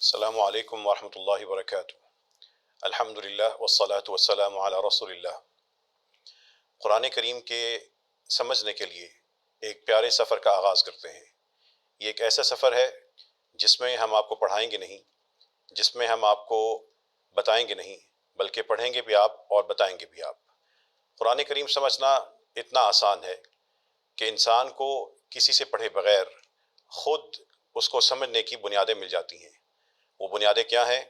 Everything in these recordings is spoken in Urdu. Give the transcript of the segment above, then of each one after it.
السلام علیکم ورحمۃ اللہ وبرکاتہ۔ الحمدللہ والصلاة والسلام علی رسول اللہ۔ قرآن کریم کے سمجھنے کے لیے ایک پیارے سفر کا آغاز کرتے ہیں۔ یہ ایک ایسا سفر ہے جس میں ہم آپ کو پڑھائیں گے نہیں، جس میں ہم آپ کو بتائیں گے نہیں، بلکہ پڑھیں گے بھی آپ اور بتائیں گے بھی آپ۔ قرآن کریم سمجھنا اتنا آسان ہے کہ انسان کو کسی سے پڑھے بغیر خود اس کو سمجھنے کی بنیادیں مل جاتی ہیں۔ وہ بنیادیں کیا ہیں؟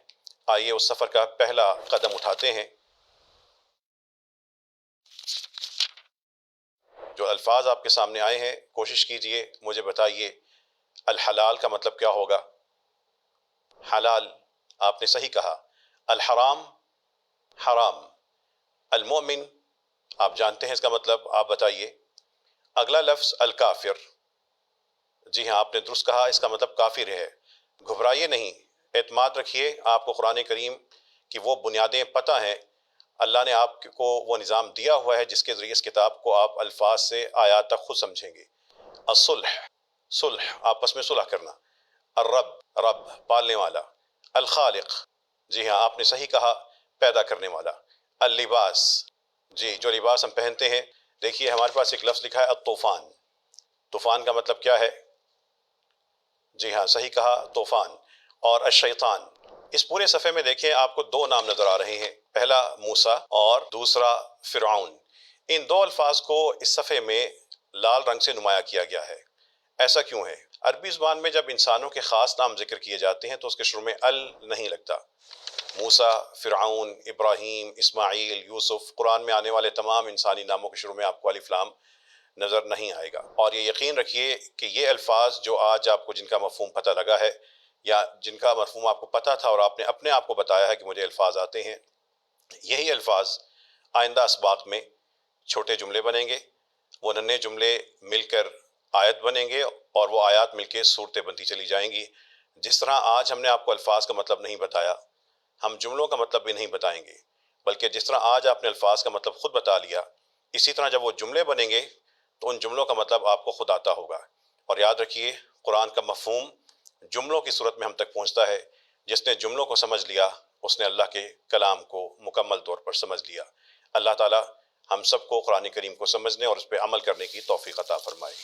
آئیے اس سفر کا پہلا قدم اٹھاتے ہیں۔ جو الفاظ آپ کے سامنے آئے ہیں، کوشش کیجئے مجھے بتائیے الحلال کا مطلب کیا ہوگا؟ حلال آپ نے صحیح کہا۔ الحرام حرام۔ المؤمن آپ جانتے ہیں اس کا مطلب، آپ بتائیے۔ اگلا لفظ الکافر، جی ہاں آپ نے درست کہا، اس کا مطلب کافر ہے۔ گھبرائیے نہیں، اعتماد رکھیے، آپ کو قرآن کریم کی وہ بنیادیں پتہ ہیں۔ اللہ نے آپ کو وہ نظام دیا ہوا ہے جس کے ذریعے اس کتاب کو آپ الفاظ سے آیات تک خود سمجھیں گے۔ الصلح، صلح آپس میں صلح کرنا۔ الرب، رب پالنے والا۔ الخالق، جی ہاں آپ نے صحیح کہا، پیدا کرنے والا۔ اللباس، جی جو لباس ہم پہنتے ہیں۔ دیکھیے ہمارے پاس ایک لفظ لکھا ہے الطوفان۔ طوفان کا مطلب کیا ہے؟ جی ہاں صحیح کہا، طوفان۔ اور الشیطان، اس پورے صفحے میں دیکھیں آپ کو دو نام نظر آ رہے ہیں، پہلا موسیٰ اور دوسرا فرعون۔ ان دو الفاظ کو اس صفحے میں لال رنگ سے نمایاں کیا گیا ہے۔ ایسا کیوں ہے؟ عربی زبان میں جب انسانوں کے خاص نام ذکر کیے جاتے ہیں تو اس کے شروع میں ال نہیں لگتا۔ موسیٰ، فرعون، ابراہیم، اسماعیل، یوسف، قرآن میں آنے والے تمام انسانی ناموں کے شروع میں آپ کو الف لام نظر نہیں آئے گا۔ اور یہ یقین رکھیے کہ یہ الفاظ جو آج آپ کو جن کا مفہوم پتہ لگا ہے یا جن کا مفہوم آپ کو پتہ تھا اور آپ نے اپنے آپ کو بتایا ہے کہ مجھے الفاظ آتے ہیں، یہی الفاظ آئندہ اسباق میں چھوٹے جملے بنیں گے، وہ ننھے جملے مل کر آیت بنیں گے اور وہ آیات مل کے صورتیں بنتی چلی جائیں گی۔ جس طرح آج ہم نے آپ کو الفاظ کا مطلب نہیں بتایا، ہم جملوں کا مطلب بھی نہیں بتائیں گے، بلکہ جس طرح آج آپ نے الفاظ کا مطلب خود بتا لیا، اسی طرح جب وہ جملے بنیں گے تو ان جملوں کا مطلب آپ کو خود آتا ہوگا۔ اور یاد رکھیے قرآن کا مفہوم جملوں کی صورت میں ہم تک پہنچتا ہے۔ جس نے جملوں کو سمجھ لیا اس نے اللہ کے کلام کو مکمل طور پر سمجھ لیا۔ اللہ تعالی ہم سب کو قرآن کریم کو سمجھنے اور اس پہ عمل کرنے کی توفیق عطا فرمائے۔